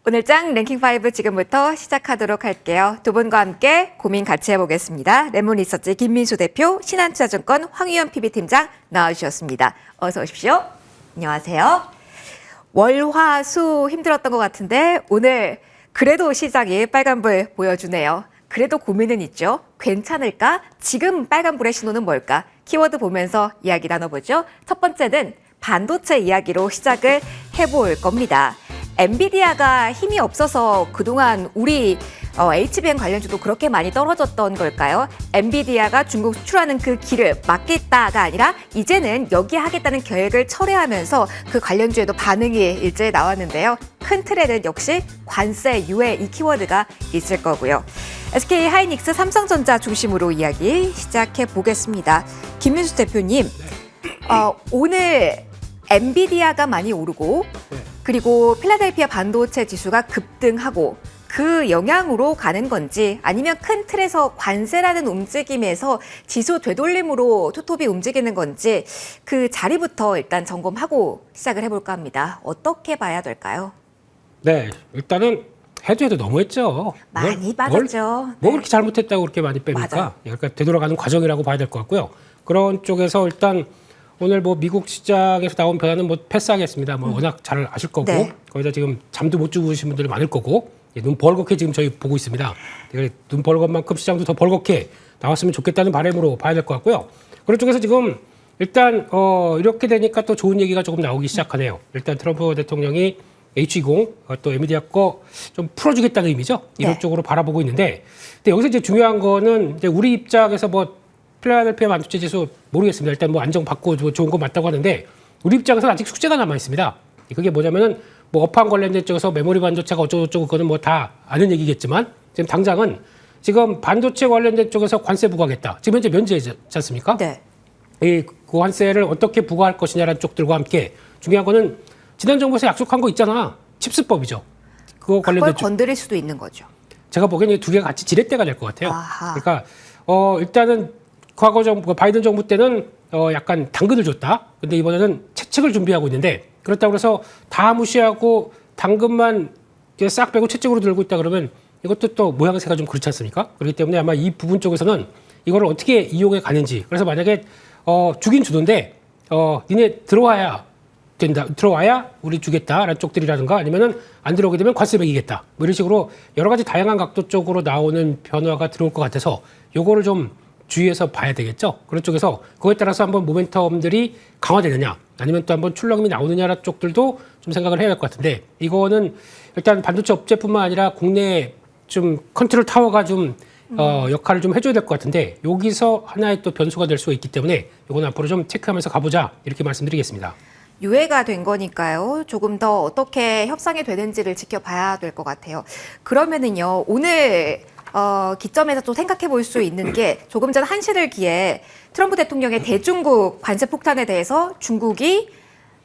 오늘 장 랭킹5 지금부터 시작하도록 할게요. 두 분과 함께 고민 같이 해보겠습니다. 레몬리서치 김민수 대표, 신한투자증권 황희연 PB팀장 나와주셨습니다. 어서 오십시오. 안녕하세요. 월, 화, 수 힘들었던 것 같은데 오늘 그래도 시작이 빨간불 보여주네요. 그래도 고민은 있죠. 괜찮을까? 지금 빨간불의 신호는 뭘까? 키워드 보면서 이야기 나눠보죠. 첫 번째는 반도체 이야기로 시작을 해볼 겁니다. 엔비디아가 힘이 없어서 그동안 우리 HBM 관련주도 그렇게 많이 떨어졌던 걸까요? 엔비디아가 중국 수출하는 그 길을 막겠다가 아니라 이제는 여기에 하겠다는 계획을 철회하면서 그 관련주에도 반응이 일제히 나왔는데요. 큰 틀에는 역시 관세, 유예 이 키워드가 있을 거고요. SK 하이닉스, 삼성전자 중심으로 이야기 시작해 보겠습니다. 김민수 대표님, 오늘 엔비디아가 많이 오르고 그리고 필라델피아 반도체 지수가 급등하고 그 영향으로 가는 건지 아니면 큰 틀에서 관세라는 움직임에서 지수 되돌림으로 투톱이 움직이는 건지 그 자리부터 일단 점검하고 시작을 해볼까 합니다. 어떻게 봐야 될까요? 네, 일단은 해도 너무했죠. 많이 빠졌죠. 뭐 그렇게 잘못했다고 그렇게 많이 뺍니까? 맞아요. 그러니까 되돌아가는 과정이라고 봐야 될 것 같고요. 그런 쪽에서 일단 오늘 뭐 미국 시장에서 나온 변화는 뭐 패스하겠습니다. 뭐 워낙 잘 아실 거고 네. 거기다 지금 잠도 못 주무신 분들이 많을 거고 눈 벌겋게 지금 저희 보고 있습니다. 눈 벌겋 만큼 시장도 더 벌겋게 나왔으면 좋겠다는 바람으로 봐야 될 것 같고요. 그런 쪽에서 지금 일단 이렇게 되니까 또 좋은 얘기가 조금 나오기 시작하네요. 일단 트럼프 대통령이 H20 또 엔비디아 거 좀 풀어주겠다는 의미죠. 이런 네. 쪽으로 바라보고 있는데, 근데 여기서 이제 중요한 거는 이제 우리 입장에서 뭐 필라델피아 반도체 지수 모르겠습니다. 일단 뭐 안정받고 좋은 거 맞다고 하는데 우리 입장에서는 아직 숙제가 남아 있습니다. 그게 뭐냐면은 뭐 업황 관련된 쪽에서 메모리 반도체가 어쩌고저쩌고 그거는 뭐 다 아는 얘기겠지만 지금 당장은 지금 반도체 관련된 쪽에서 관세 부과하겠다. 지금 현재 면제하지 않습니까? 네. 그 관세를 어떻게 부과할 것이냐라는 쪽들과 함께 중요한 거는 지난 정부에서 약속한 거 있잖아. 칩스법이죠. 그거 그걸 관련된 쪽. 건드릴 수도 있는 거죠. 제가 보기에는 두 개가 같이 지렛대가 될 것 같아요. 아하. 그러니까 일단은 과거 정부, 바이든 정부 때는 약간 당근을 줬다. 근데 이번에는 채찍을 준비하고 있는데 그렇다고 해서 다 무시하고 당근만 싹 빼고 채찍으로 들고 있다 그러면 이것도 또 모양새가 좀 그렇지 않습니까? 그렇기 때문에 아마 이 부분 쪽에서는 이거를 어떻게 이용해 가는지. 그래서 만약에 주긴 주는데 니네 들어와야 된다. 들어와야 우리 주겠다라는 쪽들이라든가 아니면은 안 들어오게 되면 관세 매기겠다. 뭐 이런 식으로 여러 가지 다양한 각도 쪽으로 나오는 변화가 들어올 것 같아서 요거를 좀 주의해서 봐야 되겠죠. 그런 쪽에서 그거에 따라서 한번 모멘텀들이 강화되느냐 아니면 또 한번 출렁임이 나오느냐라는 쪽들도 좀 생각을 해야 할 것 같은데 이거는 일단 반도체 업체뿐만 아니라 국내 좀 컨트롤 타워가 좀 역할을 좀 해줘야 될 것 같은데 여기서 하나의 또 변수가 될 수가 있기 때문에 이건 앞으로 좀 체크하면서 가보자 이렇게 말씀드리겠습니다. 유예가 된 거니까요. 조금 더 어떻게 협상이 되는지를 지켜봐야 될 것 같아요. 그러면은요, 오늘 기점에서 또 생각해 볼 수 있는 게 조금 전 한시를 기해 트럼프 대통령의 대중국 관세 폭탄에 대해서 중국이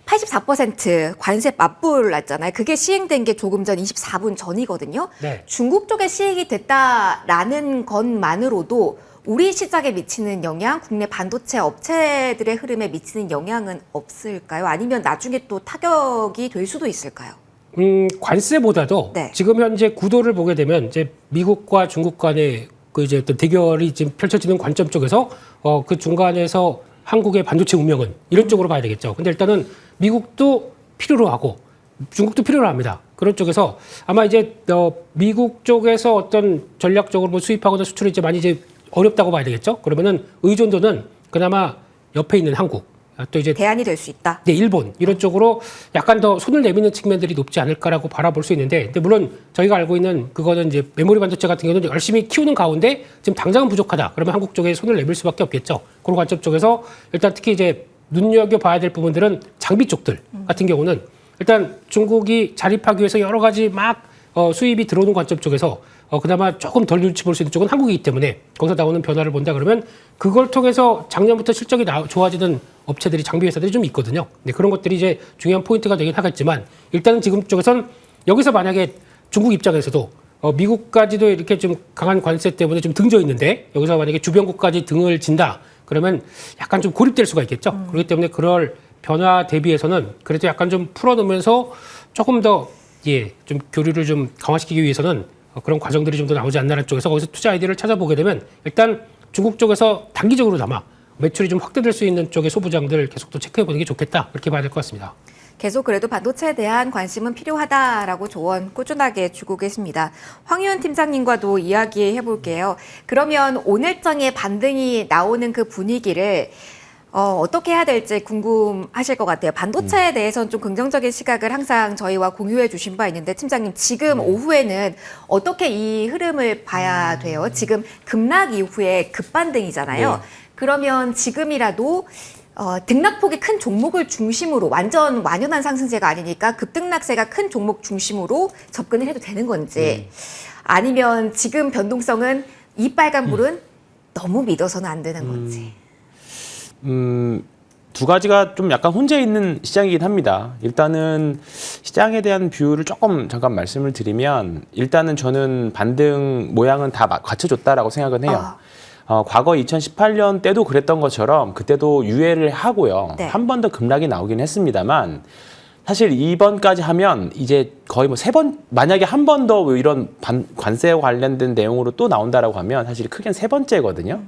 84% 관세 맞불 났잖아요. 그게 시행된 게 조금 전 24분 전이거든요. 네. 중국 쪽에 시행이 됐다라는 것만으로도 우리 시장에 미치는 영향, 국내 반도체 업체들의 흐름에 미치는 영향은 없을까요? 아니면 나중에 또 타격이 될 수도 있을까요? 관세보다도 네. 지금 현재 구도를 보게 되면 이제 미국과 중국 간의 그 이제 어떤 대결이 지금 펼쳐지는 관점 쪽에서 그 중간에서 한국의 반도체 운명은 이런 쪽으로 봐야 되겠죠. 근데 일단은 미국도 필요로 하고 중국도 필요로 합니다. 그런 쪽에서 아마 이제 미국 쪽에서 어떤 전략적으로 뭐 수입하거나 수출이 이제 많이 이제 어렵다고 봐야 되겠죠. 그러면은 의존도는 그나마 옆에 있는 한국 또 이제 대안이 될 수 있다. 네, 일본 이런 쪽으로 약간 더 손을 내미는 측면들이 높지 않을까라고 바라볼 수 있는데, 근데 물론 저희가 알고 있는 그거는 이제 메모리 반도체 같은 경우는 열심히 키우는 가운데 지금 당장은 부족하다. 그러면 한국 쪽에 손을 내밀 수밖에 없겠죠. 그런 관점 쪽에서 일단 특히 이제 눈여겨 봐야 될 부분들은 장비 쪽들 같은 경우는 일단 중국이 자립하기 위해서 여러 가지 막 수입이 들어오는 관점 쪽에서 그나마 조금 덜 눈치 볼 수 있는 쪽은 한국이기 때문에 거기서 나오는 변화를 본다 그러면 그걸 통해서 작년부터 실적이 좋아지는 업체들이 장비 회사들이 좀 있거든요. 네, 그런 것들이 이제 중요한 포인트가 되긴 하겠지만 일단은 지금 쪽에선 여기서 만약에 중국 입장에서도 미국까지도 이렇게 좀 강한 관세 때문에 좀 등져 있는데 여기서 만약에 주변국까지 등을 진다 그러면 약간 좀 고립될 수가 있겠죠. 그렇기 때문에 그럴 변화 대비해서는 그래도 약간 좀 풀어놓으면서 조금 더 좀 교류를 좀 강화시키기 위해서는 그런 과정들이 좀 더 나오지 않나라는 쪽에서 거기서 투자 아이디어를 찾아보게 되면 일단 중국 쪽에서 단기적으로나마 매출이 좀 확대될 수 있는 쪽의 소부장들 계속 또 체크해보는 게 좋겠다 그렇게 봐야 될 것 같습니다. 계속 그래도 반도체에 대한 관심은 필요하다라고 조언 꾸준하게 주고 계십니다. 황희연 팀장님과도 이야기해 볼게요. 그러면 오늘장에 반등이 나오는 그 분위기를 어떻게 해야 될지 궁금하실 것 같아요. 반도체에 대해서는 좀 긍정적인 시각을 항상 저희와 공유해 주신 바 있는데 팀장님 지금 오후에는 어떻게 이 흐름을 봐야 돼요? 지금 급락 이후에 급반등이잖아요. 네. 그러면 지금이라도 등락폭이 큰 종목을 중심으로 완전 완연한 상승세가 아니니까 급등락세가 큰 종목 중심으로 접근을 해도 되는 건지 아니면 지금 변동성은 이 빨간불은 너무 믿어서는 안 되는 건지. 두 가지가 좀 약간 혼재 있는 시장이긴 합니다. 일단은 시장에 대한 뷰를 조금 잠깐 말씀을 드리면 일단은 저는 반등 모양은 다 갖춰줬다라고 생각은 해요. 과거 2018년 때도 그랬던 것처럼 그때도 유예를 하고요. 네. 한 번 더 급락이 나오긴 했습니다만 사실 이번까지 하면 이제 거의 뭐 3번, 만약에 한 번 더 이런 관세와 관련된 내용으로 또 나온다라고 하면 사실 크게는 3번째거든요.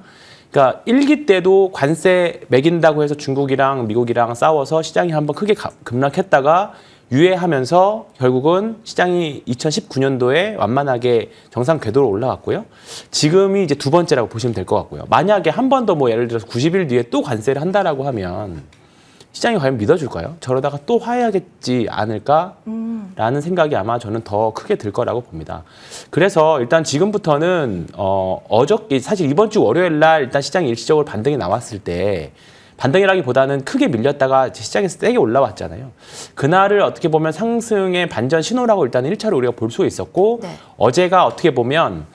그러니까 1기 때도 관세 매긴다고 해서 중국이랑 미국이랑 싸워서 시장이 한번 크게 급락했다가 유예하면서 결국은 시장이 2019년도에 완만하게 정상 궤도로 올라갔고요. 지금이 이제 두 번째라고 보시면 될 것 같고요. 만약에 한 번 더 뭐 예를 들어서 90일 뒤에 또 관세를 한다라고 하면 시장이 과연 믿어줄까요? 저러다가 또 화해하겠지 않을까라는 생각이 아마 저는 더 크게 들 거라고 봅니다. 그래서 일단 지금부터는 어저께 사실 이번 주 월요일 날 일단 시장이 일시적으로 반등이 나왔을 때 반등이라기보다는 크게 밀렸다가 시장에서 세게 올라왔잖아요. 그날을 어떻게 보면 상승의 반전 신호라고 일단 1차로 우리가 볼 수 있었고 네. 어제가 어떻게 보면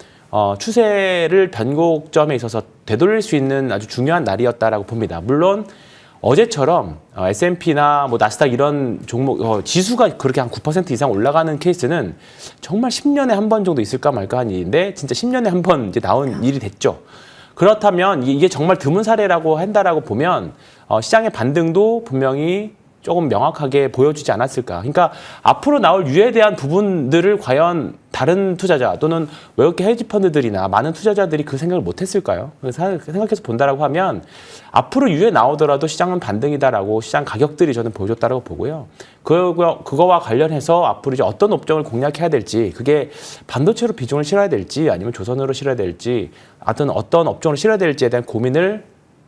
추세를 변곡점에 있어서 되돌릴 수 있는 아주 중요한 날이었다라고 봅니다. 물론 어제처럼 S&P나 뭐 나스닥 이런 종목 지수가 그렇게 한 9% 이상 올라가는 케이스는 정말 10년에 한 번 정도 있을까 말까 한 일인데 진짜 10년에 한 번 이제 나온 일이 됐죠. 그렇다면 이게 정말 드문 사례라고 한다라고 보면 시장의 반등도 분명히 조금 명확하게 보여주지 않았을까. 그러니까 앞으로 나올 유예에 대한 부분들을 과연 다른 투자자 또는 외국계 헤지 펀드들이나 많은 투자자들이 그 생각을 못했을까요? 생각해서 본다라고 하면 앞으로 유예 나오더라도 시장은 반등이다라고 시장 가격들이 저는 보여줬다라고 보고요. 그거와 관련해서 앞으로 이제 어떤 업종을 공략해야 될지 그게 반도체로 비중을 실어야 될지 아니면 조선으로 실어야 될지 어떤 업종으로 실어야 될지에 대한 고민을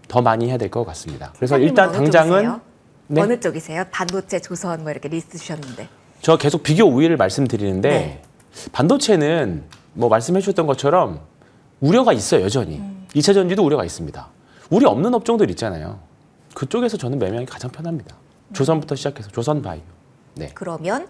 더 많이 해야 될 것 같습니다. 그래서 일단 당장은 쪽이세요? 네? 어느 쪽이세요? 반도체, 조선 뭐 이렇게 리스트 주셨는데. 저 계속 비교 우위를 말씀드리는데 네. 반도체는 뭐 말씀해 주셨던 것처럼 우려가 있어요, 여전히. 2차 전지도 우려가 있습니다. 우리 없는 업종들 있잖아요. 그쪽에서 저는 매매하기 가장 편합니다. 조선부터 시작해서 조선바이오. 네. 그러면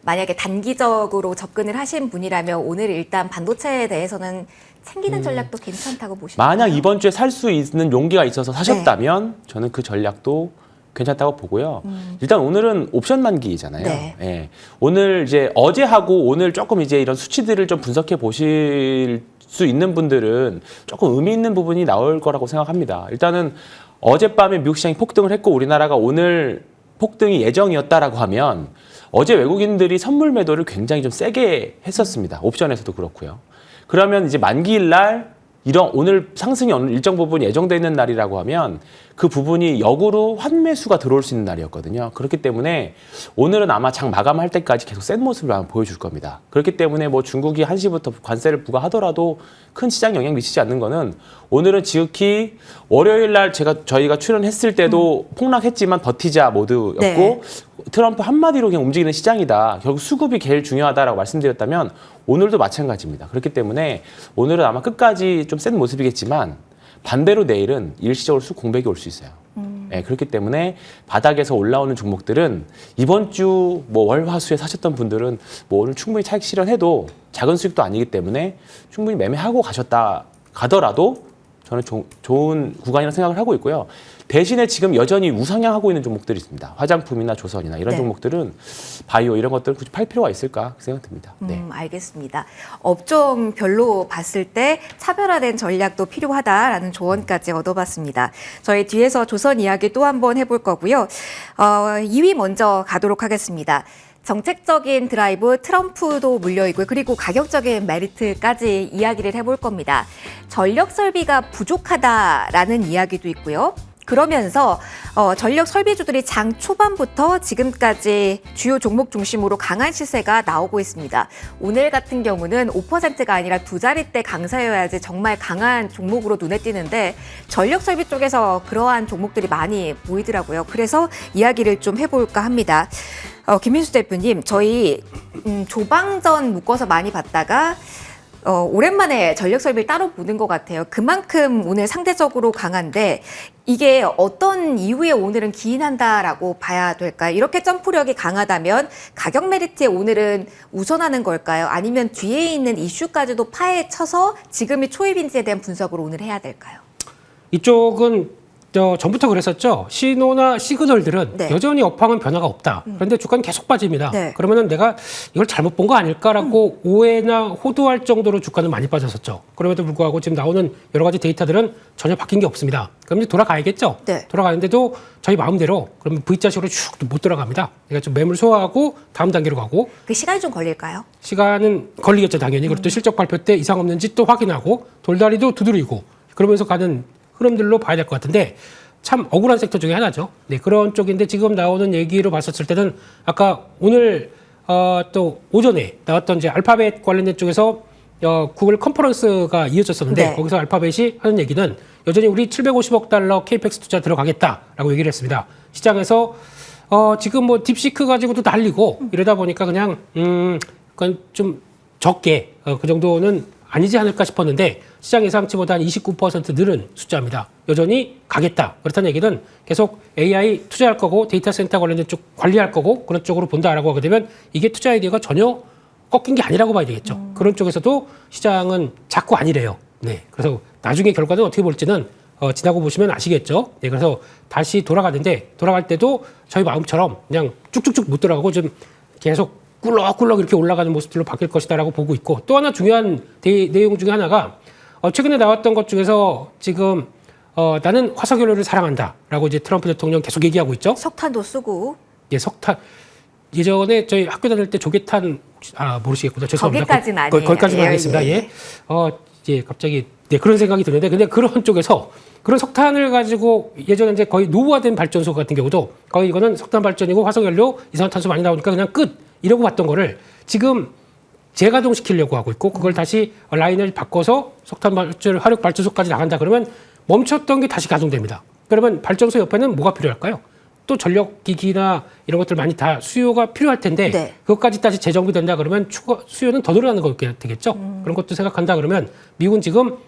만약에 단기적으로 접근을 하신 분이라면 오늘 일단 반도체에 대해서는 챙기는 전략도 괜찮다고 보시나요? 만약 이번 주에 살 수 있는 용기가 있어서 사셨다면 저는 그 전략도 괜찮다고 보고요. 일단 오늘은 옵션 만기잖아요. 네. 예. 오늘 이제 어제하고 오늘 조금 이제 이런 수치들을 좀 분석해 보실 수 있는 분들은 조금 의미 있는 부분이 나올 거라고 생각합니다. 일단은 어젯밤에 미국 시장이 폭등을 했고 우리나라가 오늘 폭등이 예정이었다라고 하면 어제 외국인들이 선물 매도를 굉장히 좀 세게 했었습니다. 옵션에서도 그렇고요. 그러면 이제 만기일 날 오늘 상승이 어느 일정 부분 예정되어 있는 날이라고 하면 그 부분이 역으로 환매수가 들어올 수 있는 날이었거든요. 그렇기 때문에 오늘은 아마 장 마감할 때까지 계속 센 모습을 아마 보여줄 겁니다. 그렇기 때문에 뭐 중국이 1시부터 관세를 부과하더라도 큰 시장 영향 미치지 않는 거는 오늘은 지극히 월요일 날 저희가 출연했을 때도 폭락했지만 버티자 모드였고 네. 트럼프 한마디로 그냥 움직이는 시장이다. 결국 수급이 제일 중요하다라고 말씀드렸다면 오늘도 마찬가지입니다. 그렇기 때문에 오늘은 아마 끝까지 좀 센 모습이겠지만 반대로 내일은 일시적으로 수급 공백이 올 수 있어요. 네, 그렇기 때문에 바닥에서 올라오는 종목들은 이번 주 뭐 월, 화, 수에 사셨던 분들은 뭐 오늘 충분히 차익 실현해도 작은 수익도 아니기 때문에 충분히 매매하고 가더라도 저는 좋은 구간이라고 생각을 하고 있고요. 대신에 지금 여전히 우상향하고 있는 종목들이 있습니다. 화장품이나 조선이나 이런 네. 종목들은 바이오 이런 것들은 굳이 팔 필요가 있을까 생각됩니다. 네. 알겠습니다. 업종별로 봤을 때 차별화된 전략도 필요하다라는 조언까지 얻어봤습니다. 저희 뒤에서 조선 이야기 또 한번 해볼 거고요. 2위 먼저 가도록 하겠습니다. 정책적인 드라이브 트럼프도 물려있고요. 그리고 가격적인 메리트까지 이야기를 해볼 겁니다. 전력 설비가 부족하다라는 이야기도 있고요. 그러면서 전력 설비주들이 장 초반부터 지금까지 주요 종목 중심으로 강한 시세가 나오고 있습니다. 오늘 같은 경우는 5%가 아니라 두 자릿대 강세여야지 정말 강한 종목으로 눈에 띄는데 전력 설비 쪽에서 그러한 종목들이 많이 보이더라고요. 그래서 이야기를 좀 해볼까 합니다. 김민수 대표님, 저희 조방전 묶어서 많이 봤다가 오랜만에 전력 설비를 따로 보는 것 같아요. 그만큼 오늘 상대적으로 강한데 이게 어떤 이유에 오늘은 기인한다라고 봐야 될까요? 이렇게 점프력이 강하다면 가격 메리트에 오늘은 우선하는 걸까요? 아니면 뒤에 있는 이슈까지도 파헤쳐서 지금이 초입인지에 대한 분석을 오늘 해야 될까요? 이쪽은 전부터 그랬었죠. 신호나 시그널들은 네. 여전히 업황은 변화가 없다. 그런데 주가는 계속 빠집니다. 네. 그러면은 내가 이걸 잘못 본 거 아닐까라고 오해나 호도할 정도로 주가는 많이 빠졌었죠. 그럼에도 불구하고 지금 나오는 여러 가지 데이터들은 전혀 바뀐 게 없습니다. 그럼 이제 돌아가야겠죠. 네. 돌아가는데도 저희 마음대로 그러면 V자식으로 쭉 못 돌아갑니다. 그러니까 좀 매물 소화하고 다음 단계로 가고 그 시간이 좀 걸릴까요? 시간은 걸리겠죠, 당연히. 그리고 또 실적 발표 때 이상 없는지 또 확인하고 돌다리도 두드리고 그러면서 가는 흐름들로 봐야 될 것 같은데 참 억울한 섹터 중에 하나죠. 네, 그런 쪽인데 지금 나오는 얘기로 봤었을 때는 아까 오늘 또 오전에 나왔던 이제 알파벳 관련된 쪽에서 구글 컨퍼런스가 이어졌었는데 네. 거기서 알파벳이 하는 얘기는 여전히 우리 750억 달러 케이펙스 투자 들어가겠다라고 얘기를 했습니다. 시장에서 지금 뭐 딥시크 가지고도 날리고 이러다 보니까 그냥 좀 적게 그 정도는 아니지 않을까 싶었는데 시장 예상치보다 한 29% 늘은 숫자입니다. 여전히 가겠다. 그렇다는 얘기는 계속 AI 투자할 거고 데이터 센터 관련된 쪽 관리할 거고 그런 쪽으로 본다라고 하게 되면 이게 투자 아이디어가 전혀 꺾인 게 아니라고 봐야 되겠죠. 그런 쪽에서도 시장은 자꾸 아니래요. 네. 그래서 나중에 결과는 어떻게 볼지는 지나고 보시면 아시겠죠. 네. 그래서 다시 돌아가는데 돌아갈 때도 저희 마음처럼 그냥 쭉쭉쭉 못 돌아가고 좀 계속 꿀럭꿀럭 이렇게 올라가는 모습들로 바뀔 것이다라고 보고 있고 또 하나 중요한 내용 중에 하나가 최근에 나왔던 것 중에서 지금 나는 화석연료를 사랑한다라고 이제 트럼프 대통령 계속 얘기하고 있죠. 석탄도 쓰고 예, 석탄 예전에 저희 학교 다닐 때 조개탄 모르시겠구나. 죄송합니다. 거기까지는 아니에요. 거기까지만 예, 하겠습니다. 예. 예. 이제 갑자기 네, 그런 생각이 드는데 근데 그런 쪽에서 그런 석탄을 가지고 예전에 이제 거의 노후화된 발전소 같은 경우도 거의 이거는 석탄 발전이고 화석연료 이산화탄소 많이 나오니까 그냥 끝 이러고 봤던 거를 지금 재가동시키려고 하고 있고 그걸 다시 라인을 바꿔서 석탄 발전 화력 발전소까지 나간다 그러면 멈췄던 게 다시 가동됩니다. 그러면 발전소 옆에는 뭐가 필요할까요? 또 전력기기나 이런 것들 많이 다 수요가 필요할 텐데 네. 그것까지 다시 재정비된다 그러면 추가 수요는 더 늘어나는 거게 되겠죠. 그런 것도 생각한다 그러면 미국은 지금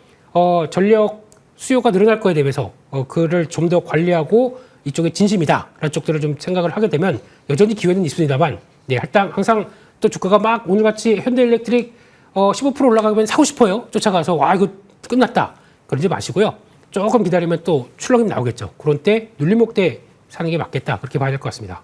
전력 수요가 늘어날 거에 대해서 그를 좀 더 관리하고 이쪽에 진심이다라는 쪽들을 좀 생각을 하게 되면 여전히 기회는 있습니다만 네, 항상 또 주가가 막 오늘같이 현대일렉트릭 15% 올라가면 사고 싶어요. 쫓아가서 와 이거 끝났다. 그러지 마시고요. 조금 기다리면 또 출렁임 나오겠죠. 그런 때 눌림목 때 사는 게 맞겠다. 그렇게 봐야 될 것 같습니다.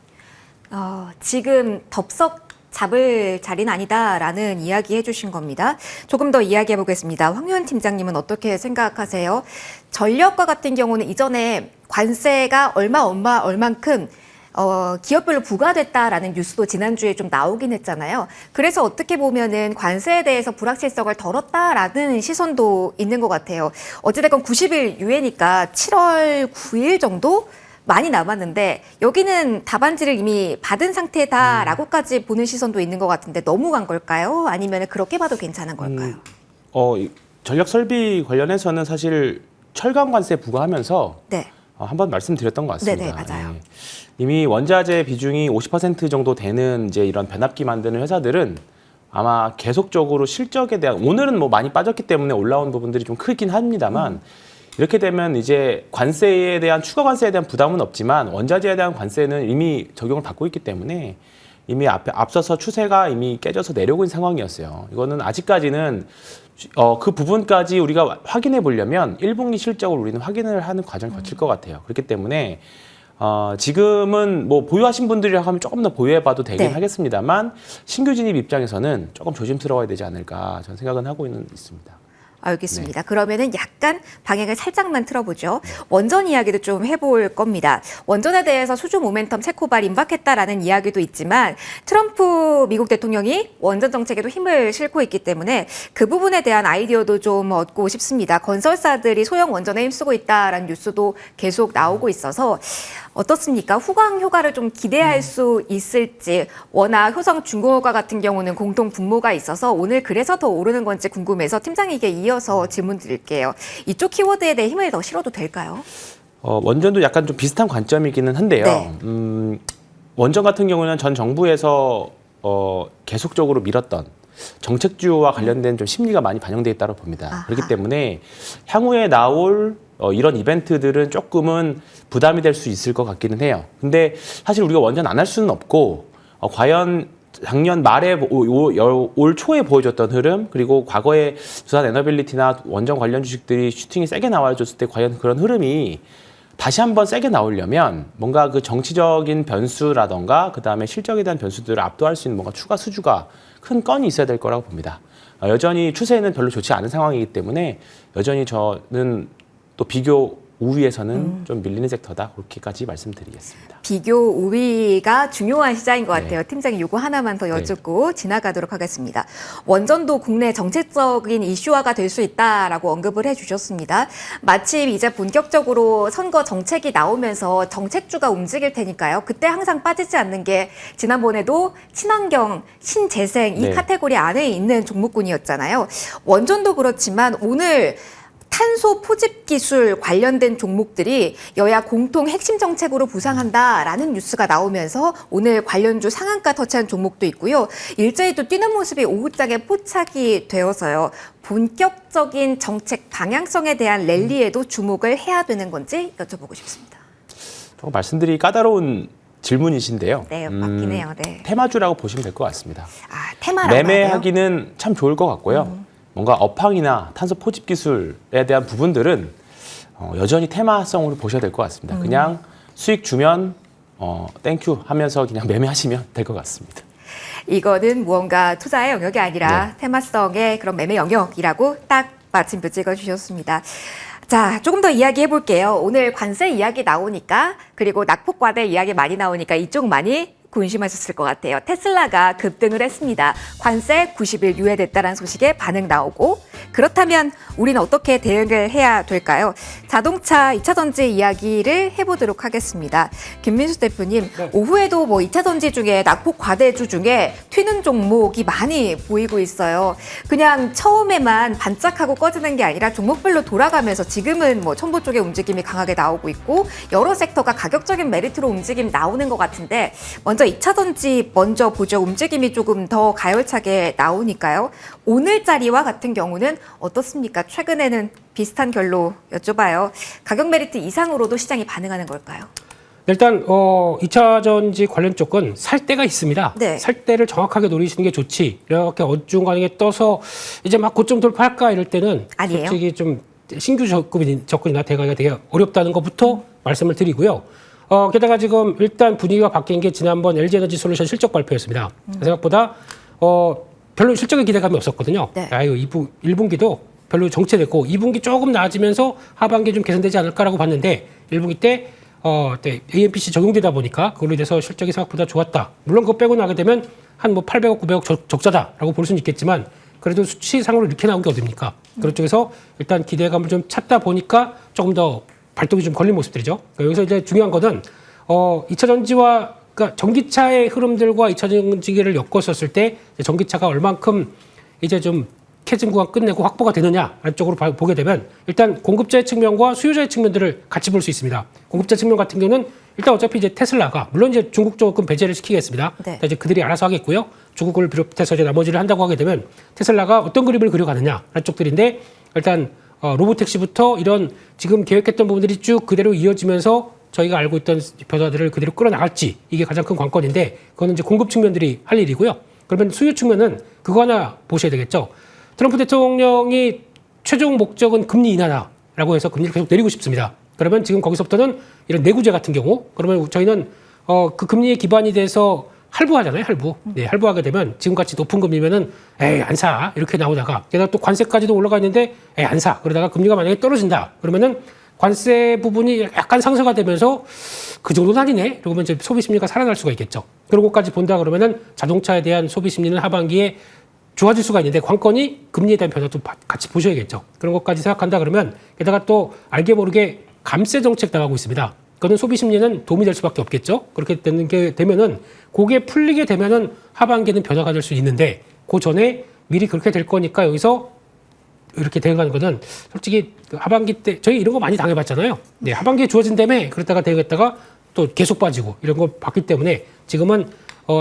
지금 덥석 잡을 자리는 아니다라는 이야기 해주신 겁니다. 조금 더 이야기해 보겠습니다. 황유한 팀장님은 어떻게 생각하세요? 전력과 같은 경우는 이전에 관세가 얼만큼 기업별로 부과됐다라는 뉴스도 지난주에 좀 나오긴 했잖아요. 그래서 어떻게 보면은 관세에 대해서 불확실성을 덜었다라는 시선도 있는 것 같아요. 어찌됐건 90일 유예니까 7월 9일 정도 많이 남았는데 여기는 답안지를 이미 받은 상태다라고까지 보는 시선도 있는 것 같은데 너무 간 걸까요? 아니면 그렇게 봐도 괜찮은 걸까요? 전력 설비 관련해서는 사실 철강 관세 부과하면서 네. 한번 말씀드렸던 것 같습니다. 네네, 맞아요. 예. 이미 원자재 비중이 50% 정도 되는 이제 이런 변압기 만드는 회사들은 아마 계속적으로 실적에 대한 오늘은 뭐 많이 빠졌기 때문에 올라온 부분들이 좀 크긴 합니다만 이렇게 되면 이제 관세에 대한 추가 관세에 대한 부담은 없지만 원자재에 대한 관세는 이미 적용을 받고 있기 때문에 이미 앞서서 추세가 이미 깨져서 내려오고 있는 상황이었어요. 이거는 아직까지는 그 부분까지 우리가 확인해 보려면 1분기 실적을 우리는 확인을 하는 과정을 거칠 것 같아요. 그렇기 때문에 지금은 뭐 보유하신 분들이라고 하면 조금 더 보유해봐도 되긴 네. 하겠습니다만 신규 진입 입장에서는 조금 조심스러워야 되지 않을까 저는 생각은 하고 있습니다. 알겠습니다. 그러면은 약간 방향을 살짝만 틀어보죠. 원전 이야기도 좀 해볼 겁니다. 원전에 대해서 수주 모멘텀 체코발 임박했다라는 이야기도 있지만 트럼프 미국 대통령이 원전 정책에도 힘을 싣고 있기 때문에 그 부분에 대한 아이디어도 좀 얻고 싶습니다. 건설사들이 소형 원전에 힘쓰고 있다라는 뉴스도 계속 나오고 있어서 어떻습니까? 후광 효과를 좀 기대할 수 있을지, 워낙 효성 중공업과 같은 경우는 공동 분모가 있어서 오늘 그래서 더 오르는 건지 궁금해서 팀장에게 이어서 질문 드릴게요. 이쪽 키워드에 대해 힘을 더 실어도 될까요? 원전도 약간 좀 비슷한 관점이기는 한데요. 네. 원전 같은 경우는 전 정부에서 계속적으로 밀었던 정책주와 관련된 좀 심리가 많이 반영돼 있다고 봅니다. 아하. 그렇기 때문에 향후에 나올 이런 이벤트들은 조금은 부담이 될 수 있을 것 같기는 해요. 근데 사실 우리가 원전 안 할 수는 없고 과연 작년 말에 올 초에 보여줬던 흐름, 그리고 과거에 두산 에너빌리티나 원전 관련 주식들이 슈팅이 세게 나와줬을 때 과연 그런 흐름이 다시 한번 세게 나오려면 뭔가 그 정치적인 변수라던가 그다음에 실적에 대한 변수들을 압도할 수 있는 뭔가 추가 수주가 큰 건이 있어야 될 거라고 봅니다. 여전히 추세는 별로 좋지 않은 상황이기 때문에 여전히 저는 또 비교 우위에서는 좀 밀리는 섹터다, 그렇게까지 말씀드리겠습니다. 비교 우위가 중요한 시장인 것 같아요. 네. 팀장님 요거 하나만 더 여쭙고 지나가도록 하겠습니다. 원전도 국내 정책적인 이슈화가 될 수 있다라고 언급을 해주셨습니다. 마침 이제 본격적으로 선거 정책이 나오면서 정책주가 움직일 테니까요. 그때 항상 빠지지 않는 게 지난번에도 친환경, 신재생 이 네. 카테고리 안에 있는 종목군이었잖아요. 원전도 그렇지만 오늘 탄소 포집 기술 관련된 종목들이 여야 공통 핵심 정책으로 부상한다라는 뉴스가 나오면서 오늘 관련주 상한가 터치한 종목도 있고요. 일제히 또 뛰는 모습이 오후장에 포착이 되어서요. 본격적인 정책 방향성에 대한 랠리에도 주목을 해야 되는 건지 여쭤보고 싶습니다. 조금 말씀드리기 까다로운 질문이신데요. 네, 맞긴 해요. 네. 테마주라고 보시면 될 것 같습니다. 아, 테마라고 하나요? 매매하기는 참 좋을 것 같고요. 뭔가 업황이나 탄소 포집 기술에 대한 부분들은 여전히 테마성으로 보셔야 될 것 같습니다. 그냥 수익 주면 땡큐 하면서 그냥 매매하시면 될 것 같습니다. 이거는 무언가 투자의 영역이 아니라 네. 테마성의 그런 매매 영역이라고 딱 마침표 찍어주셨습니다. 자, 조금 더 이야기해 볼게요. 오늘 관세 이야기 나오니까, 그리고 낙폭과대 이야기 많이 나오니까 이쪽 많이 군심하셨을 것 같아요. 테슬라가 급등을 했습니다. 관세 90일 유예됐다는 소식에 반응 나오고, 그렇다면 우리는 어떻게 대응을 해야 될까요? 자동차 2차 전지 이야기를 해보도록 하겠습니다. 김민수 대표님, 네. 오후에도 뭐 2차 전지 중에 낙폭 과대주 중에 튀는 종목이 많이 보이고 있어요. 그냥 처음에만 반짝하고 꺼지는 게 아니라 종목별로 돌아가면서 지금은 뭐 첨보 쪽의 움직임이 강하게 나오고 있고 여러 섹터가 가격적인 메리트로 움직임 나오는 것 같은데 먼저 2차 전지 먼저 보죠. 움직임이 조금 더 가열차게 나오니까요. 오늘 자리와 같은 경우는 어떻습니까? 최근에는 비슷한 결로 여쭤봐요. 가격 메리트 이상으로도 시장이 반응하는 걸까요? 일단 2차 전지 관련 쪽은 살 때가 있습니다. 네. 살 때를 정확하게 노리시는 게 좋지. 이렇게 어중간하게 떠서 이제 막 고점 돌파할까 이럴 때는 아니에요? 솔직히 좀 신규 접근이나 대가가 되게 어렵다는 것부터 말씀을 드리고요. 게다가 지금 일단 분위기가 바뀐 게 지난번 LG에너지 솔루션 실적 발표였습니다. 생각보다 별로 실적에 기대감이 없었거든요. 네. 이거 1분기도 별로 정체됐고 2분기 조금 나아지면서 하반기에 좀 개선되지 않을까라고 봤는데 1분기 때 AMPC 적용되다 보니까 그걸로 인해서 실적이 생각보다 좋았다. 물론 그거 빼고 나게 되면 한 뭐 800억, 900억 적자다라고 볼 수는 있겠지만 그래도 수치상으로 이렇게 나온 게 어딥니까? 그런 쪽에서 일단 기대감을 좀 찾다 보니까 조금 더 발동이 좀 걸린 모습들이죠. 그러니까 여기서 이제 중요한 거는 2차 전지와 그러니까 전기차의 흐름들과 2차 전지를 엮었었을 때 전기차가 얼만큼 이제 좀 캐진 구간 끝내고 확보가 되느냐 안쪽으로 보게 되면 일단 공급자의 측면과 수요자의 측면들을 같이 볼 수 있습니다. 공급자 측면 같은 경우는 일단 어차피 이제 테슬라가 물론 이제 중국 조금 배제를 시키겠습니다. 네. 이제 그들이 알아서 하겠고요. 중국을 비롯해서 이제 나머지를 한다고 하게 되면 테슬라가 어떤 그림을 그려가느냐 라는 쪽들인데 일단 로보택시부터 이런 지금 계획했던 부분들이 쭉 그대로 이어지면서 저희가 알고 있던 변화들을 그대로 끌어나갈지 이게 가장 큰 관건인데 그거는 이제 공급 측면들이 할 일이고요. 그러면 수요 측면은 그거 하나 보셔야 되겠죠. 트럼프 대통령이 최종 목적은 금리 인하라고 해서 금리를 계속 내리고 싶습니다. 그러면 지금 거기서부터는 이런 내구재 같은 경우 그러면 저희는 그 금리에 기반이 돼서 할부하잖아요, 할부. 네, 할부하게 되면 지금같이 높은 금리면은 에이, 안 사. 이렇게 나오다가 게다가 또 관세까지도 올라가 있는데 에이, 안 사. 그러다가 금리가 만약에 떨어진다. 그러면은 관세 부분이 약간 상쇄가 되면서 그 정도는 아니네. 그러면 이제 소비 심리가 살아날 수가 있겠죠. 그러고까지 본다 그러면은 자동차에 대한 소비 심리는 하반기에 좋아질 수가 있는데 관건이 금리에 대한 변화도 같이 보셔야겠죠. 그런 것까지 생각한다 그러면 게다가 또 알게 모르게 감세 정책 나가고 있습니다. 그거는 소비 심리는 도움이 될 수밖에 없겠죠. 그렇게 되는 게 되면은 그게 풀리게 되면은 하반기에는 변화가 될 수 있는데 그 전에 미리 그렇게 될 거니까 여기서 이렇게 대응하는 거는 솔직히 그 하반기 때 저희 이런 거 많이 당해봤잖아요. 네, 하반기에 주어진다며 그랬다가 대응했다가 또 계속 빠지고 이런 거 봤기 때문에 지금은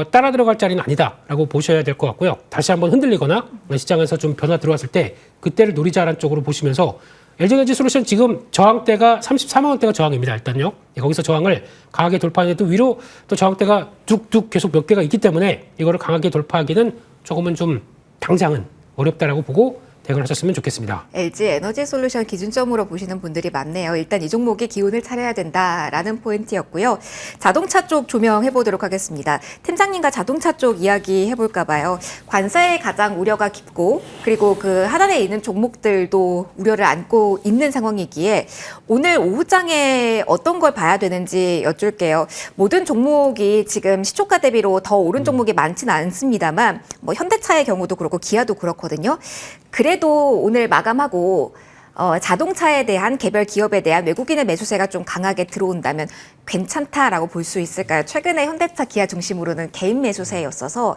따라 들어갈 자리는 아니다라고 보셔야 될 것 같고요. 다시 한번 흔들리거나 시장에서 좀 변화 들어왔을 때 그때를 노리자라는 쪽으로 보시면서 LG에너지 솔루션 지금 저항대가 34만 원대가 저항입니다. 일단요. 거기서 저항을 강하게 돌파하는데도 위로 또 저항대가 뚝뚝 계속 몇 개가 있기 때문에 이거를 강하게 돌파하기는 조금은 좀 당장은 어렵다라고 보고 대응을 하셨으면 좋겠습니다. LG 에너지 솔루션 기준점으로 보시는 분들이 많네요. 일단 이 종목이 기운을 차려야 된다라는 포인트였고요. 자동차 쪽 조명해 보도록 하겠습니다. 팀장님과 자동차 쪽 이야기 해볼까 봐요. 관세에 가장 우려가 깊고 그리고 그 하단에 있는 종목들도 우려를 안고 있는 상황이기에 오늘 오후장에 어떤 걸 봐야 되는지 여쭐게요. 모든 종목이 지금 시초가 대비로 더 오른 종목이 많지는 않습니다만 뭐 현대차의 경우도 그렇고 기아도 그렇거든요. 그래도 오늘 마감하고 자동차에 대한 개별 기업에 대한 외국인의 매수세가 좀 강하게 들어온다면 괜찮다라고 볼 수 있을까요? 최근에 현대차, 기아 중심으로는 개인 매수세였어서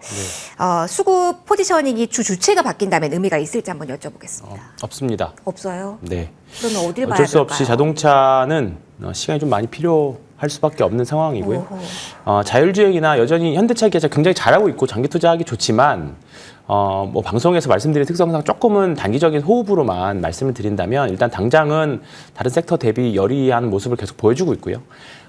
수급 포지셔닝이 주체가 바뀐다면 의미가 있을지 한번 여쭤보겠습니다. 없습니다. 없어요? 네. 그러면 어딜 봐야 어쩔 수 될까요? 없이 자동차는 시간이 좀 많이 필요할 수밖에 없는 상황이고요. 자율주행이나 여전히 현대차, 기아차 굉장히 잘하고 있고 장기 투자하기 좋지만 뭐 방송에서 말씀드린 특성상 조금은 단기적인 호흡으로만 말씀을 드린다면 일단 당장은 다른 섹터 대비 여리한 모습을 계속 보여주고 있고요.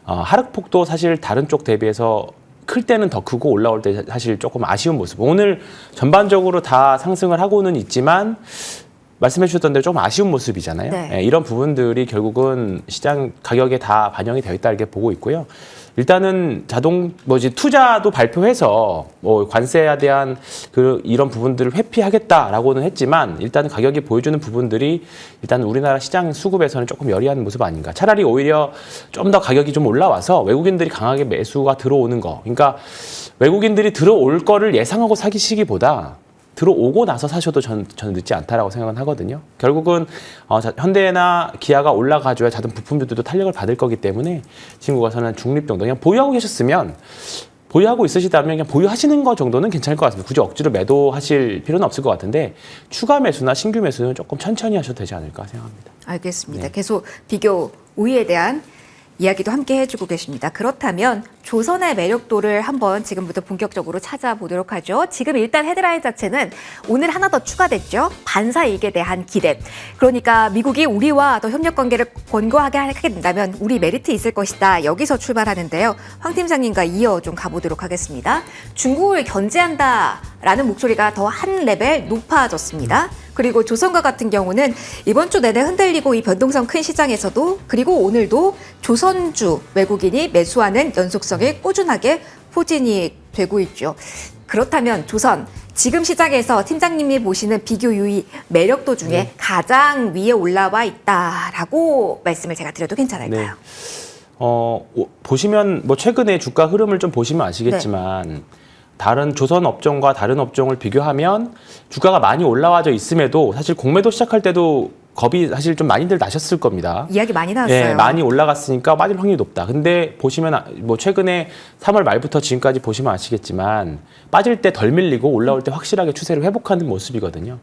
하락폭도 사실 다른 쪽 대비해서 클 때는 더 크고 올라올 때 사실 조금 아쉬운 모습. 오늘 전반적으로 다 상승을 하고는 있지만 말씀해 주셨던 대로 조금 아쉬운 모습이잖아요. 네. 네, 이런 부분들이 결국은 시장 가격에 다 반영이 되어 있다 이렇게 보고 있고요. 일단은 투자도 발표해서 뭐 관세에 대한 이런 부분들을 회피하겠다라고는 했지만 일단은 가격이 보여주는 부분들이 일단 우리나라 시장 수급에서는 조금 여리한 모습 아닌가. 차라리 오히려 좀 더 가격이 좀 올라와서 외국인들이 강하게 매수가 들어오는 거. 그러니까 외국인들이 들어올 거를 예상하고 사기시기보다 들어오고 나서 사셔도 저는 늦지 않다라고 생각은 하거든요. 결국은 현대나 기아가 올라가줘야 자동 부품주들도 탄력을 받을 거기 때문에 지금 가서는 중립 정도 그냥 보유하고 계셨으면 보유하고 있으시다면 그냥 보유하시는 거 정도는 괜찮을 것 같습니다. 굳이 억지로 매도하실 필요는 없을 것 같은데 추가 매수나 신규 매수는 조금 천천히 하셔도 되지 않을까 생각합니다. 알겠습니다. 네. 계속 비교 우위에 대한 이야기도 함께 해주고 계십니다. 그렇다면 조선의 매력도를 한번 지금부터 본격적으로 찾아보도록 하죠. 지금 일단 헤드라인 자체는 오늘 하나 더 추가됐죠. 반사 이익에 대한 기대. 그러니까 미국이 우리와 더 협력 관계를 권고하게 하게 된다면 우리 메리트 있을 것이다. 여기서 출발하는데요. 황 팀장님과 이어 좀 가보도록 하겠습니다. 중국을 견제한다라는 목소리가 더 한 레벨 높아졌습니다. 그리고 조선과 같은 경우는 이번 주 내내 흔들리고 이 변동성 큰 시장에서도 그리고 오늘도 조선주 외국인이 매수하는 연속성이 꾸준하게 포진이 되고 있죠. 그렇다면 조선 지금 시장에서 팀장님이 보시는 비교 유의 매력도 중에 가장 위에 올라와 있다라고 말씀을 제가 드려도 괜찮을까요? 네. 보시면 뭐 최근에 주가 흐름을 좀 보시면 아시겠지만 다른 조선 업종과 다른 업종을 비교하면 주가가 많이 올라와져 있음에도 사실 공매도 시작할 때도 겁이 사실 좀 많이들 나셨을 겁니다. 이야기 많이 나왔어요. 예, 많이 올라갔으니까 빠질 확률이 높다. 근데 보시면 뭐 최근에 3월 말부터 지금까지 보시면 아시겠지만 빠질 때 덜 밀리고 올라올 때 확실하게 추세를 회복하는 모습이거든요.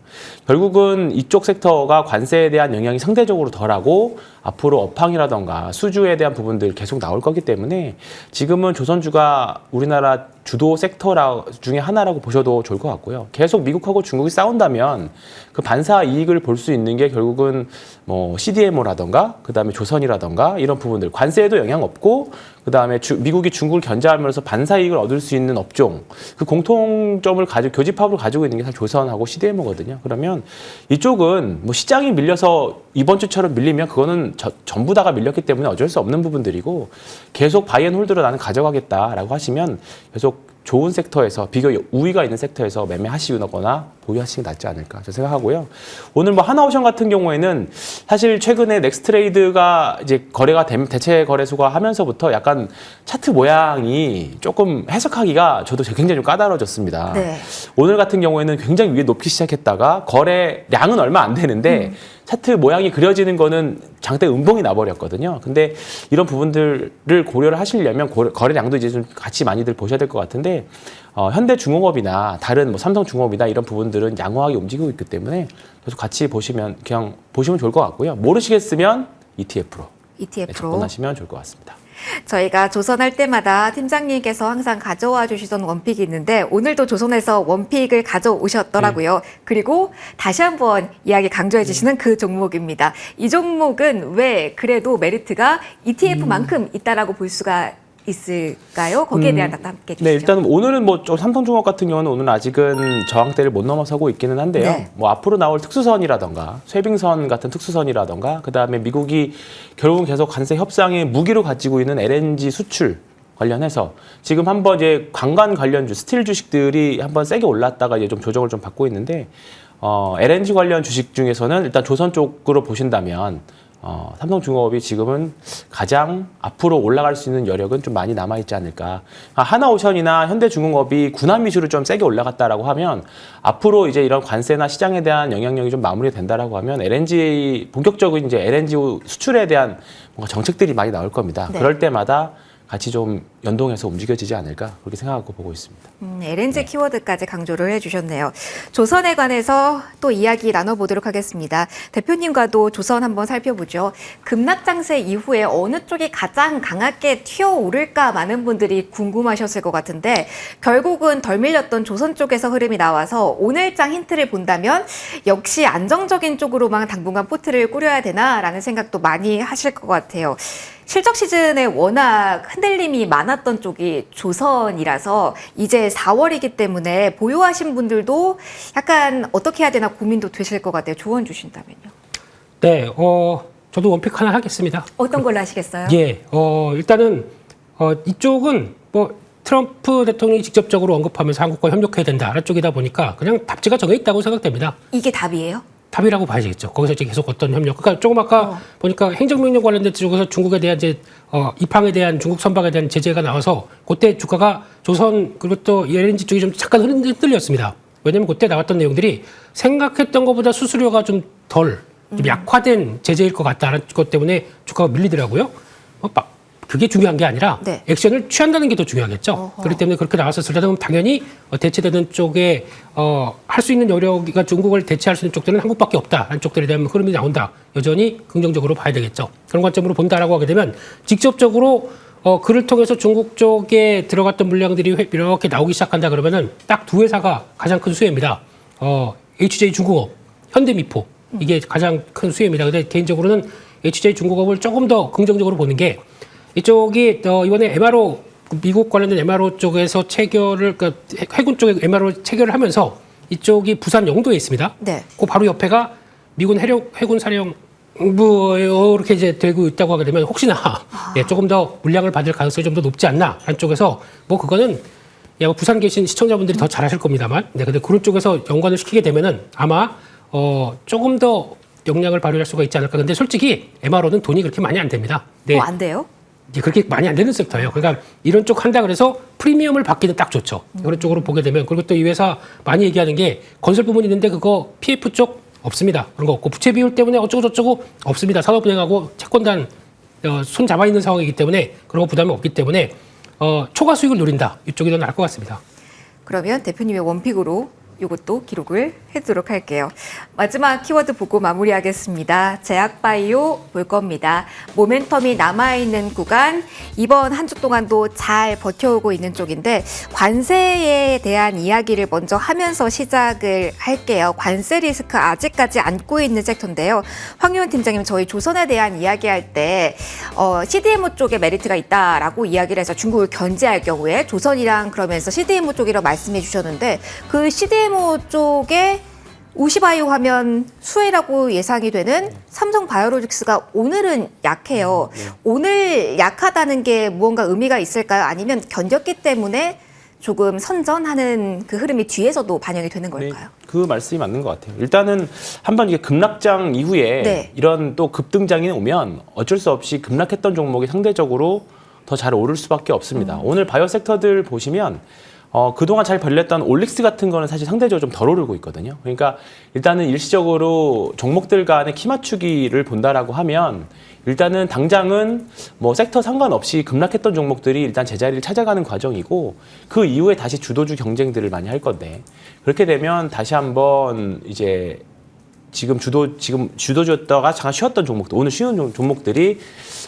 결국은 이쪽 섹터가 관세에 대한 영향이 상대적으로 덜하고 앞으로 업황이라던가 수주에 대한 부분들 계속 나올 거기 때문에 지금은 조선주가 우리나라 주도 섹터 중에 하나라고 보셔도 좋을 것 같고요. 계속 미국하고 중국이 싸운다면 그 반사 이익을 볼 수 있는 게 결국은 뭐 CDMO라던가 그다음에 조선이라던가 이런 부분들 관세에도 영향 없고 그다음에 미국이 중국을 견제하면서 반사 이익을 얻을 수 있는 업종 그 공통점을 교집합을 가지고 있는 게 사실 조선하고 CDMO거든요. 그러면 이쪽은 뭐 시장이 밀려서 이번 주처럼 밀리면 그거는 전부 다가 밀렸기 때문에 어쩔 수 없는 부분들이고 계속 바이앤홀드로 나는 가져가겠다라고 하시면 계속 좋은 섹터에서 비교 우위가 있는 섹터에서 매매하시거나 보유하시는 게 낫지 않을까 저 생각하고요. 오늘 뭐 하나오션 같은 경우에는 사실 최근에 넥스트레이드가 이제 거래가 대체 거래소가 하면서부터 약간 차트 모양이 조금 해석하기가 저도 굉장히 좀 까다로워졌습니다. 네. 오늘 같은 경우에는 굉장히 위에 높기 시작했다가 거래량은 얼마 안 되는데 차트 모양이 그려지는 거는 장대 음봉이 나버렸거든요. 근데 이런 부분들을 고려를 하시려면 거래량도 이제 좀 같이 많이들 보셔야 될 것 같은데 현대중공업이나 다른 뭐 삼성중공업이나 이런 부분들은 양호하게 움직이고 있기 때문에 계속 같이 보시면 그냥 보시면 좋을 것 같고요. 모르시겠으면 ETF로 접근하시면 좋을 것 같습니다. 저희가 조선할 때마다 팀장님께서 항상 가져와 주시던 원픽이 있는데 오늘도 조선에서 원픽을 가져오셨더라고요. 그리고 다시 한번 이야기 강조해 주시는 그 종목입니다. 이 종목은 왜 그래도 메리트가 ETF만큼 있다라고 볼 수가 있을까요? 거기에 대한 답도 함께 해주시죠. 네, 일단 오늘은 뭐 삼성중공업 같은 경우는 오늘 아직은 저항대를 못 넘어서고 있기는 한데요. 네. 뭐 앞으로 나올 특수선이라던가 쇠빙선 같은 특수선이라던가 그다음에 미국이 결국은 계속 관세 협상의 무기로 가지고 있는 LNG 수출 관련해서 지금 한번 이제 관광 관련주 스틸 주식들이 한번 세게 올랐다가 이제 좀 조정을 좀 받고 있는데 LNG 관련 주식 중에서는 일단 조선 쪽으로 보신다면 삼성중공업이 지금은 가장 앞으로 올라갈 수 있는 여력은 좀 많이 남아있지 않을까. 하나오션이나 현대중공업이 군함 위주로 좀 세게 올라갔다라고 하면 앞으로 이제 이런 관세나 시장에 대한 영향력이 좀 마무리된다라고 하면 LNG 본격적인 이제 LNG 수출에 대한 뭔가 정책들이 많이 나올 겁니다. 네. 그럴 때마다 같이 좀 연동해서 움직여지지 않을까 그렇게 생각하고 보고 있습니다. LNG 키워드까지 강조를 해주셨네요. 조선에 관해서 또 이야기 나눠보도록 하겠습니다. 대표님과도 조선 한번 살펴보죠. 급락장세 이후에 어느 쪽이 가장 강하게 튀어오를까 많은 분들이 궁금하셨을 것 같은데 결국은 덜 밀렸던 조선 쪽에서 흐름이 나와서 오늘장 힌트를 본다면 역시 안정적인 쪽으로만 당분간 포트를 꾸려야 되나라는 생각도 많이 하실 것 같아요. 실적 시즌에 워낙 흔들림이 많았던 쪽이 조선이라서 이제 4월이기 때문에 보유하신 분들도 약간 어떻게 해야 되나 고민도 되실 것 같아요. 조언 주신다면요. 네, 저도 원픽 하나 하겠습니다. 어떤 걸로 하시겠어요? 예, 일단은 이쪽은 뭐 트럼프 대통령이 직접적으로 언급하면서 한국과 협력해야 된다라는 쪽이다 보니까 그냥 답지가 정해 있다고 생각됩니다. 이게 답이에요? 답이라고 봐야겠죠. 거기서 이제 계속 어떤 협력. 그러니까 조금 아까 보니까 행정명령 관련된 쪽에서 중국에 대한 이제 입항에 대한 중국 선박에 대한 제재가 나와서 그때 주가가 조선 그리고 또 LNG 쪽이 좀 잠깐 흔들렸습니다. 왜냐하면 그때 나왔던 내용들이 생각했던 것보다 수수료가 좀 덜, 좀 약화된 제재일 것 같다는 것 때문에 주가가 밀리더라고요. 그게 중요한 게 아니라 네. 액션을 취한다는 게 더 중요하겠죠. 그렇기 때문에 그렇게 나왔었을 때는 당연히 대체되는 쪽에 할 수 있는 여력이가 중국을 대체할 수 있는 쪽들은 한국밖에 없다라는 쪽들에 대한 흐름이 나온다. 여전히 긍정적으로 봐야 되겠죠. 그런 관점으로 본다라고 하게 되면 직접적으로 그를 통해서 중국 쪽에 들어갔던 물량들이 이렇게 나오기 시작한다 그러면은 딱 두 회사가 가장 큰 수혜입니다. HJ중공업, 현대미포 이게 가장 큰 수혜입니다. 근데 개인적으로는 HJ중공업을 조금 더 긍정적으로 보는 게 이쪽이 이번에 MRO 미국 관련된 MRO 쪽에서 체결을 그러니까 해군 쪽에 MRO 체결을 하면서 이쪽이 부산 영도에 있습니다. 네. 그 바로 옆에가 미군 해군 사령부 이렇게 이제 되고 있다고 하게 되면 혹시나 예, 조금 더 물량을 받을 가능성이 좀 더 높지 않나 한쪽에서 뭐 그거는 예, 부산 계신 시청자분들이 더 잘하실 겁니다만, 네, 근데 그런 쪽에서 연관을 시키게 되면은 아마 조금 더 역량을 발휘할 수가 있지 않을까. 근데 솔직히 MRO는 돈이 그렇게 많이 안 됩니다. 네. 안 돼요? 그렇게 많이 안 되는 섹터예요. 그러니까 이런 쪽 한다 그래서 프리미엄을 받기는 딱 좋죠. 그런 쪽으로 보게 되면. 그리고 또 이 회사 많이 얘기하는 게 건설 부분이 있는데 그거 PF 쪽 없습니다. 그런 거 없고 부채 비율 때문에 어쩌고저쩌고 없습니다. 산업은행하고 채권단 손 잡아 있는 상황이기 때문에 그런 거 부담이 없기 때문에 초과 수익을 노린다. 이쪽이 더 나을 것 같습니다. 그러면 대표님의 원픽으로 이것도 기록을 해두도록 할게요. 마지막 키워드 보고 마무리하겠습니다. 제약바이오 볼 겁니다. 모멘텀이 남아있는 구간, 이번 한 주 동안도 잘 버텨오고 있는 쪽인데 관세에 대한 이야기를 먼저 하면서 시작을 할게요. 관세 리스크 아직까지 안고 있는 섹터인데요. 황유원 팀장님, 저희 조선에 대한 이야기할 때 CDMO 쪽에 메리트가 있다라고 이야기를 해서 중국을 견제할 경우에 조선이랑 그러면서 CDMO 쪽이라고 말씀해 주셨는데 그 CDMO 쪽에 우시바이오 하면 수혜라고 예상이 되는 삼성바이오로직스가 오늘은 약해요. 오늘 약하다는 게 무언가 의미가 있을까요? 아니면 견뎠기 때문에 조금 선전하는 그 흐름이 뒤에서도 반영이 되는 네, 걸까요? 그 말씀이 맞는 것 같아요. 일단은 한번 이게 급락장 이후에 네. 이런 또 급등장이 오면 어쩔 수 없이 급락했던 종목이 상대적으로 더 잘 오를 수밖에 없습니다. 오늘 바이오 섹터들 보시면 그동안 잘 벌렸던 올릭스 같은 거는 사실 상대적으로 좀 덜 오르고 있거든요. 그러니까 일단은 일시적으로 종목들 간의 키 맞추기를 본다라고 하면 일단은 당장은 뭐 섹터 상관없이 급락했던 종목들이 일단 제자리를 찾아가는 과정이고 그 이후에 다시 주도주 경쟁들을 많이 할 건데 그렇게 되면 다시 한번 이제 지금 주도주였다가 잠깐 쉬었던 종목들, 오늘 쉬는 종목들이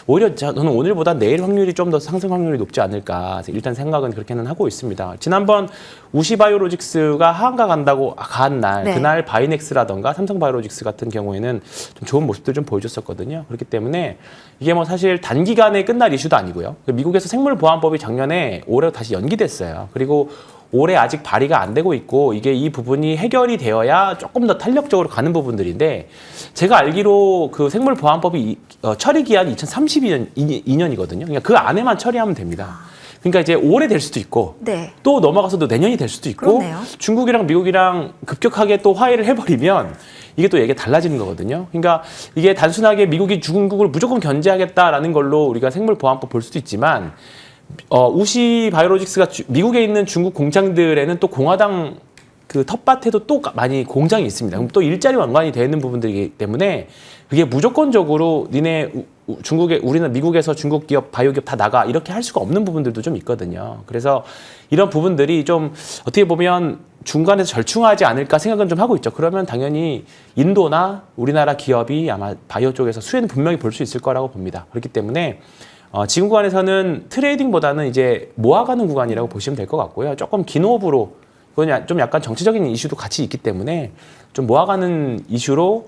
오히려 저는 오늘보다 내일 확률이 좀 더 상승 확률이 높지 않을까 일단 생각은 그렇게는 하고 있습니다. 지난번 우시바이오로직스가 하한가 간다고 간 날, 네. 그날 바이넥스라던가 삼성바이오로직스 같은 경우에는 좀 좋은 모습들 좀 보여줬었거든요. 그렇기 때문에 이게 뭐 사실 단기간에 끝날 이슈도 아니고요. 미국에서 생물보안법이 작년에 올해 다시 연기됐어요. 그리고 올해 아직 발의가 안 되고 있고 이게 이 부분이 해결이 되어야 조금 더 탄력적으로 가는 부분들인데 제가 알기로 그 생물보안법이 처리 기한이 2032년이거든요. 그러니까 그 안에만 처리하면 됩니다. 그러니까 이제 올해 될 수도 있고 네. 또 넘어가서도 내년이 될 수도 있고 그렇네요. 중국이랑 미국이랑 급격하게 또 화해를 해버리면 이게 또 얘기가 달라지는 거거든요. 그러니까 이게 단순하게 미국이 중국을 무조건 견제하겠다라는 걸로 우리가 생물보안법 볼 수도 있지만 우시 바이오로직스가 미국에 있는 중국 공장들에는 또 공화당 그 텃밭에도 또 많이 공장이 있습니다. 그럼 또 일자리 완관이 되는 부분들이기 때문에 그게 무조건적으로 니네 중국에 우리는 미국에서 중국 기업 바이오 기업 다 나가 이렇게 할 수가 없는 부분들도 좀 있거든요. 그래서 이런 부분들이 좀 어떻게 보면 중간에서 절충하지 않을까 생각은 좀 하고 있죠. 그러면 당연히 인도나 우리나라 기업이 아마 바이오 쪽에서 수혜는 분명히 볼 수 있을 거라고 봅니다. 그렇기 때문에 지금 구간에서는 트레이딩보다는 이제 모아가는 구간이라고 보시면 될 것 같고요. 조금 긴 호흡으로 그건 좀 약간 정치적인 이슈도 같이 있기 때문에 좀 모아가는 이슈로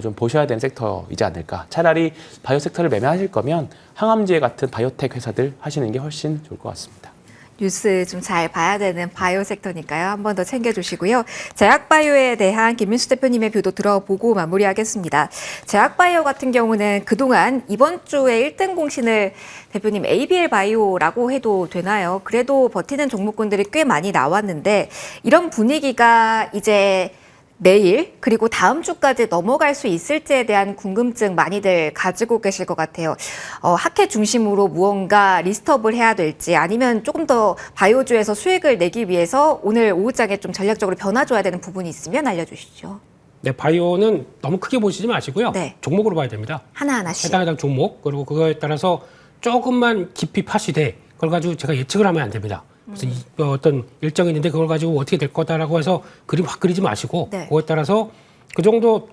좀 보셔야 되는 섹터이지 않을까. 차라리 바이오 섹터를 매매하실 거면 항암제 같은 바이오텍 회사들 하시는 게 훨씬 좋을 것 같습니다. 뉴스 좀 잘 봐야 되는 바이오 섹터니까요. 한 번 더 챙겨주시고요. 제약바이오에 대한 김민수 대표님의 뷰도 들어보고 마무리하겠습니다. 제약바이오 같은 경우는 그동안 이번 주에 1등 공신을 대표님 ABL 바이오라고 해도 되나요? 그래도 버티는 종목군들이 꽤 많이 나왔는데 이런 분위기가 이제 내일 그리고 다음 주까지 넘어갈 수 있을지에 대한 궁금증 많이들 가지고 계실 것 같아요. 학회 중심으로 무언가 리스트업을 해야 될지 아니면 조금 더 바이오주에서 수익을 내기 위해서 오늘 오후장에 좀 전략적으로 변화줘야 되는 부분이 있으면 알려주시죠. 네, 바이오는 너무 크게 보시지 마시고요. 네. 종목으로 봐야 됩니다. 하나하나씩. 해당 종목 그리고 그거에 따라서 조금만 깊이 파시되 그걸 가지고 제가 예측을 하면 안 됩니다. 그래서 어떤 일정이 있는데 그걸 가지고 어떻게 될 거다라고 해서 그림 확 그리지 마시고 네. 그거에 따라서 그 정도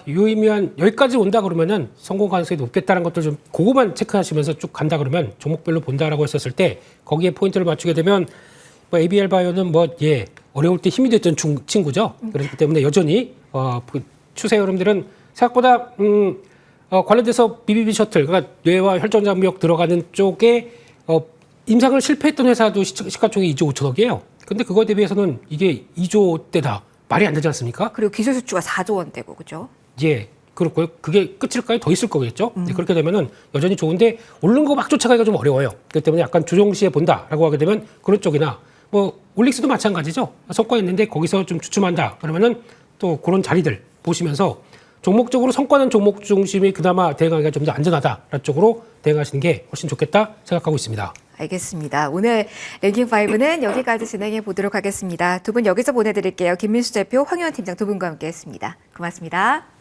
유의미한 여기까지 온다 그러면은 성공 가능성이 높겠다는 것들 좀 그거만 체크하시면서 쭉 간다 그러면 종목별로 본다라고 했었을 때 거기에 포인트를 맞추게 되면 뭐 ABL 바이오는 어려울 때 힘이 됐던 친구죠. 그렇기 때문에 여전히 그 추세 흐름들은 생각보다 관련돼서 BBB 셔틀 그러니까 뇌와 혈전 장벽 들어가는 쪽에 임상을 실패했던 회사도 시가총액 2조 5천억이에요. 근데 그거에 대비해서는 이게 2조 대다. 말이 안 되지 않습니까? 그리고 기술 수주가 4조 원대고 그죠? 예. 그렇고요. 그게 끝일까요? 더 있을 거겠죠? 네, 그렇게 되면은 여전히 좋은데 오른 거 막 쫓아가기가 좀 어려워요. 그렇기 때문에 약간 조정 시에 본다라고 하게 되면 그런 쪽이나 뭐 올릭스도 마찬가지죠. 성과 있는데 거기서 좀 주춤한다. 그러면은 또 그런 자리들 보시면서 종목적으로 성과는 종목 중심이 그나마 대응하기가 좀 더 안전하다라는 쪽으로 대응하시는 게 훨씬 좋겠다 생각하고 있습니다. 알겠습니다. 오늘 랭킹5는 여기까지 진행해 보도록 하겠습니다. 두 분 여기서 보내드릴게요. 김민수 대표, 황희원 팀장 두 분과 함께 했습니다. 고맙습니다.